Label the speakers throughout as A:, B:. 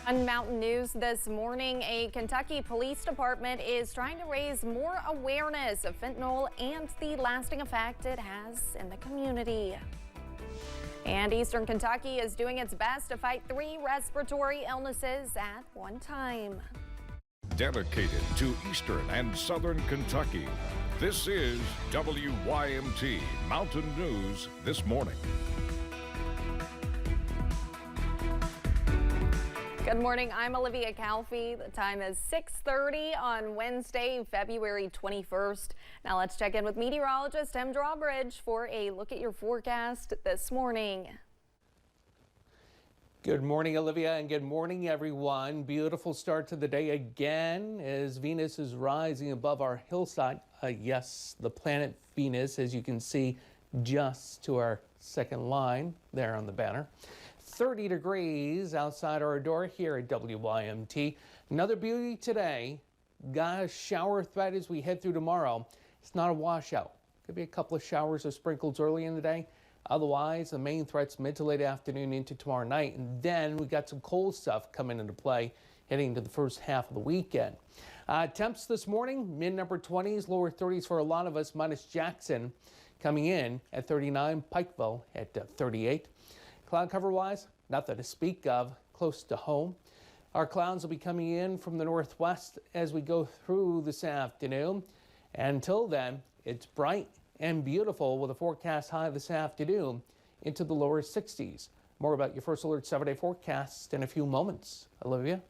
A: On Mountain News this morning, a Kentucky police department is trying to raise more awareness of fentanyl and the lasting effect it has in the community. And Eastern Kentucky is doing its best to fight 3 respiratory illnesses at one time.
B: Dedicated to Eastern and Southern Kentucky, this is WYMT Mountain News this morning.
A: Good morning, I'm Olivia Calfee. The time is 6:30 on Wednesday, February 21st. Now let's check in with meteorologist Tim Drawbridge for a look at your forecast this morning.
C: Good morning, Olivia, and good morning, everyone. Beautiful start to the day again as Venus is rising above our hillside. Yes, the planet Venus, as you can see, just to our second line there on the banner. 30 degrees outside our door here at WYMT. Another beauty today. Got a shower threat as we head through tomorrow. It's not a washout. Could be a couple of showers or sprinkles early in the day. Otherwise, the main threat's mid to late afternoon into tomorrow night. And then we got some cold stuff coming into play heading into the first half of the weekend. Temps this morning, mid-upper 20s, lower 30s for a lot of us, minus Jackson coming in at 39, Pikeville at 38. Cloud cover-wise, nothing to speak of, close to home. Our clouds will be coming in from the northwest as we go through this afternoon. Until then, it's bright and beautiful with a forecast high this afternoon into the lower 60s. More about your First Alert 7-day forecast in a few moments. Olivia?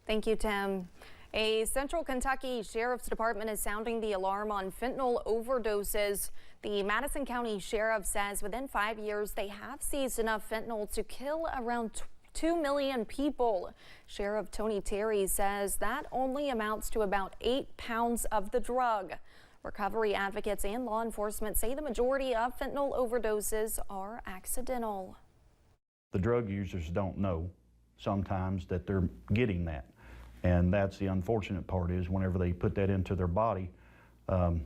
A: Thank you, Tim. A Central Kentucky Sheriff's Department is sounding the alarm on fentanyl overdoses. The Madison County Sheriff says within 5 years they have seized enough fentanyl to kill around 2 million people. Sheriff Tony Terry says that only amounts to about 8 pounds of the drug. Recovery advocates and law enforcement say the majority of fentanyl overdoses are accidental.
D: The drug users don't know sometimes that they're getting that. And that's the unfortunate part, is whenever they put that into their body,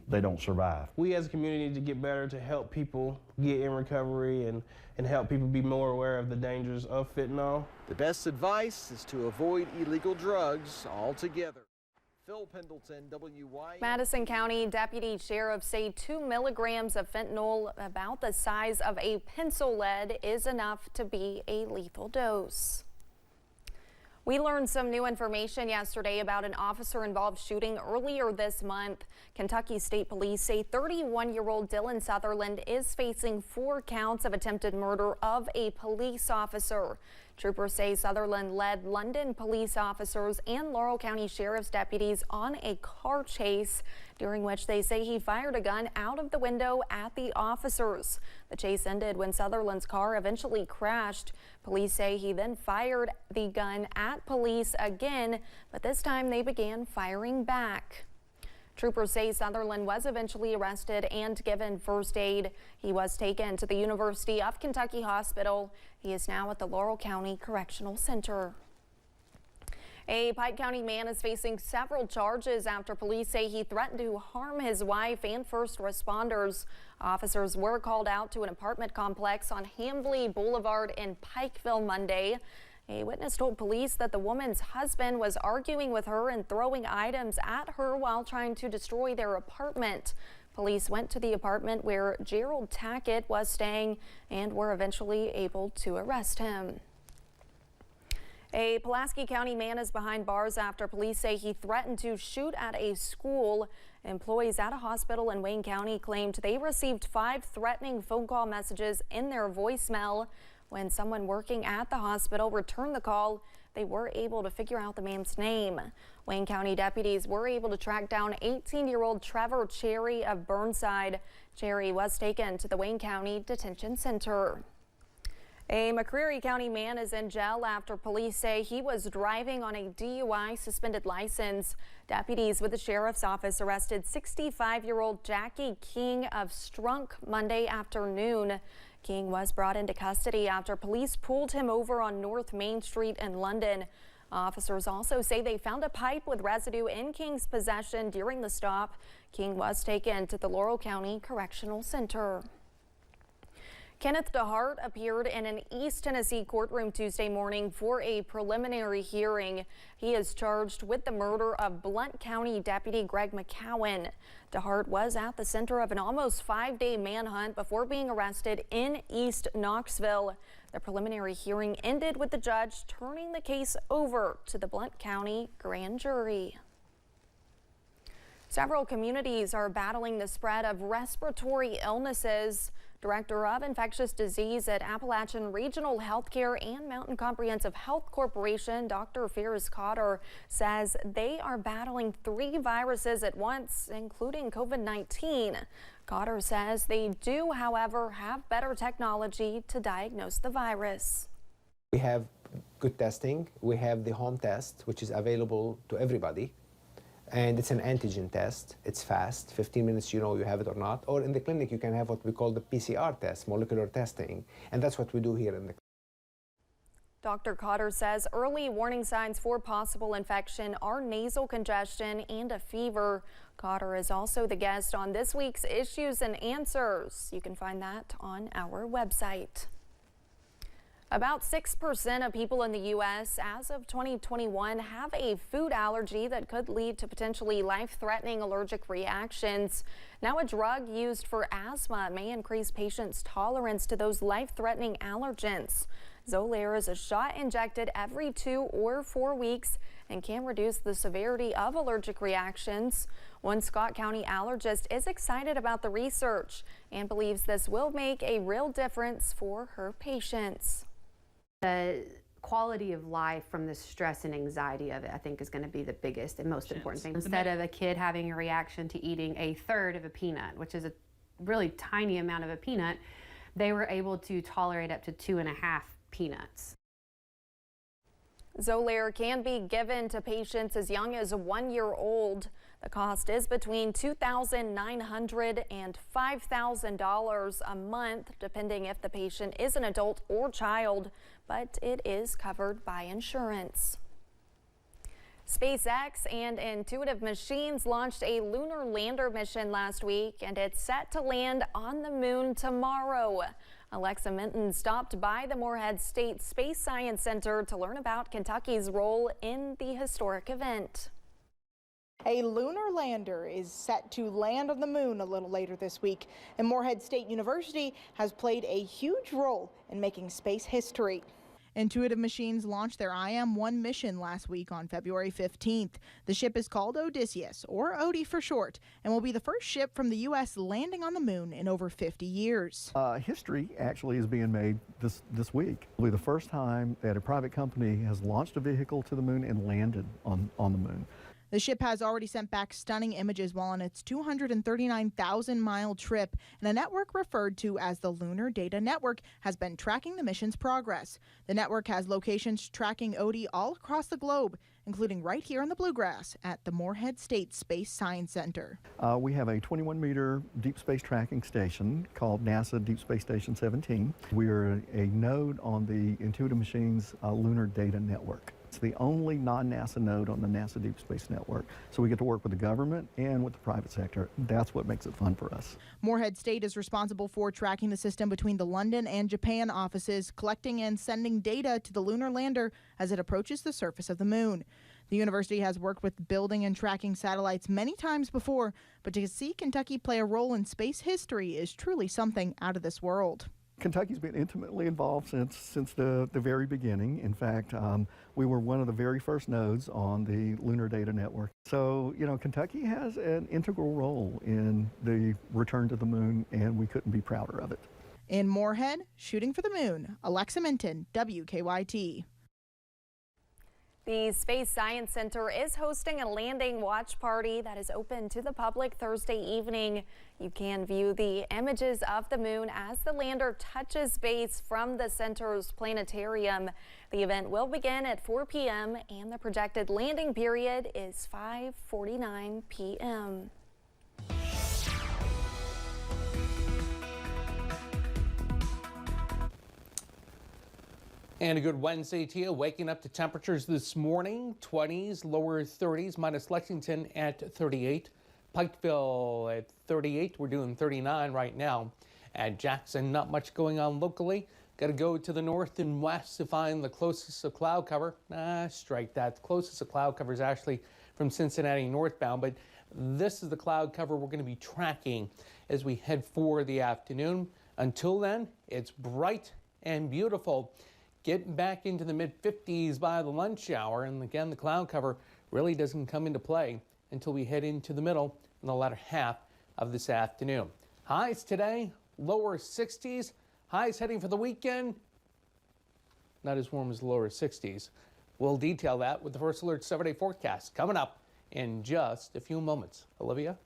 D: they don't survive.
E: We as a community need to get better to help people get in recovery and help people be more aware of the dangers of fentanyl.
F: The best advice is to avoid illegal drugs altogether. Phil Pendleton, WYMT.
A: Madison County deputy sheriffs say 2 milligrams of fentanyl, about the size of a pencil lead, is enough to be a lethal dose. We learned some new information yesterday about an officer-involved shooting earlier this month. Kentucky State Police say 31-year-old Dylan Sutherland is facing 4 counts of attempted murder of a police officer. Troopers say Sutherland led London police officers and Laurel County Sheriff's deputies on a car chase, during which they say he fired a gun out of the window at the officers. The chase ended when Sutherland's car eventually crashed. Police say he then fired the gun at police again, but this time they began firing back. Troopers say Sutherland was eventually arrested and given first aid. He was taken to the University of Kentucky Hospital. He is now at the Laurel County Correctional Center. A Pike County man is facing several charges after police say he threatened to harm his wife and first responders. Officers were called out to an apartment complex on Hambly Boulevard in Pikeville Monday. A witness told police that the woman's husband was arguing with her and throwing items at her while trying to destroy their apartment. Police went to the apartment where Gerald Tackett was staying and were eventually able to arrest him. A Pulaski County man is behind bars after police say he threatened to shoot at a school. Employees at a hospital in Wayne County claimed they received 5 threatening phone call messages in their voicemail. When someone working at the hospital returned the call, they were able to figure out the man's name. Wayne County deputies were able to track down 18-year-old Trevor Cherry of Burnside. Cherry was taken to the Wayne County Detention Center. A McCreary County man is in jail after police say he was driving on a DUI suspended license. Deputies with the sheriff's office arrested 65-year-old Jackie King of Strunk Monday afternoon. King was brought into custody after police pulled him over on North Main Street in London. Officers also say they found a pipe with residue in King's possession during the stop. King was taken to the Laurel County Correctional Center. Kenneth DeHart appeared in an East Tennessee courtroom Tuesday morning for a preliminary hearing. He is charged with the murder of Blount County Deputy Greg McCowan. DeHart was at the center of an almost 5-day manhunt before being arrested in East Knoxville. The preliminary hearing ended with the judge turning the case over to the Blount County grand jury. Several communities are battling the spread of respiratory illnesses. Director of Infectious Disease at Appalachian Regional Healthcare and Mountain Comprehensive Health Corporation, Dr. Ferris Cotter, says they are battling 3 viruses at once, including COVID-19. Cotter says they do, however, have better technology to diagnose the virus.
G: We have good testing. We have the home test, which is available to everybody. And it's an antigen test. It's fast, 15 minutes you know you have it or not. Or in the clinic you can have what we call the PCR test, molecular testing. And that's what we do here in the clinic.
A: Dr. Cotter says early warning signs for possible infection are nasal congestion and a fever. Cotter is also the guest on this week's Issues and Answers. You can find that on our website. About 6% of people in the U.S. as of 2021 have a food allergy that could lead to potentially life-threatening allergic reactions. Now, a drug used for asthma may increase patients' tolerance to those life-threatening allergens. Xolair is a shot injected every 2 or 4 weeks and can reduce the severity of allergic reactions. One Scott County allergist is excited about the research and believes this will make a real difference for her patients.
H: The quality of life from the stress and anxiety of it, I think, is going to be the biggest and most important thing. Instead of a kid having a reaction to eating a third of a peanut, which is a really tiny amount of a peanut, they were able to tolerate up to 2.5 peanuts.
A: Xolair can be given to patients as young as 1 year old. The cost is between $2,900 and $5,000 a month, depending if the patient is an adult or child, but it is covered by insurance. SpaceX and Intuitive Machines launched a lunar lander mission last week, and it's set to land on the moon tomorrow. Alexa Minton stopped by the Morehead State Space Science Center to learn about Kentucky's role in the historic event.
I: A lunar lander is set to land on the moon a little later this week, and Morehead State University has played a huge role in making space history. Intuitive Machines launched their IM-1 mission last week on February 15th. The ship is called Odysseus, or Odie for short, and will be the first ship from the U.S. landing on the moon in over 50 years.
J: History actually is being made this week. It'll be the first time that a private company has launched a vehicle to the moon and landed on the moon.
I: The ship has already sent back stunning images while on its 239,000-mile trip, and a network referred to as the Lunar Data Network has been tracking the mission's progress. The network has locations tracking Odie all across the globe, including right here in the Bluegrass at the Morehead State Space Science Center.
J: We have a 21-meter deep space tracking station called NASA Deep Space Station 17. We are a node on the Intuitive Machines Lunar Data Network. It's the only non-NASA node on the NASA Deep Space Network. So we get to work with the government and with the private sector. That's what makes it fun for us.
I: Morehead State is responsible for tracking the system between the London and Japan offices, collecting and sending data to the lunar lander as it approaches the surface of the moon. The university has worked with building and tracking satellites many times before, but to see Kentucky play a role in space history is truly something out of this world.
J: Kentucky's been intimately involved since the very beginning. In fact, we were one of the very first nodes on the Lunar Data Network. So, you know, Kentucky has an integral role in the return to the moon, and we couldn't be prouder of it.
I: In Morehead, shooting for the moon, Alexa Minton, WKYT.
A: The Space Science Center is hosting a landing watch party that is open to the public Thursday evening. You can view the images of the moon as the lander touches base from the center's planetarium. The event will begin at 4 p.m. and the projected landing period is 5:49 p.m.
C: And a good Wednesday to you. Waking up to temperatures this morning, 20s, lower 30s, minus Lexington at 38. Pikeville at 38. We're doing 39 right now. At Jackson, not much going on locally. Got to go to the north and west to find the closest of cloud cover. Strike that. The closest of cloud cover is actually from Cincinnati northbound, but this is the cloud cover we're going to be tracking as we head for the afternoon. Until then, it's bright and beautiful. Getting back into the mid-50s by the lunch hour, and again, the cloud cover really doesn't come into play until we head into the middle and the latter half of this afternoon. Highs today, lower 60s. Highs heading for the weekend, not as warm as the lower 60s. We'll detail that with the First Alert 7-day forecast coming up in just a few moments. Olivia?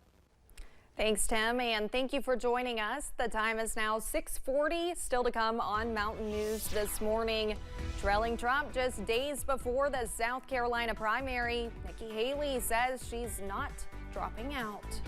A: Thanks, Tim, and thank you for joining us. The time is now 6:40. Still to come on Mountain News this morning. Trailing Trump just days before the South Carolina primary. Nikki Haley says she's not dropping out.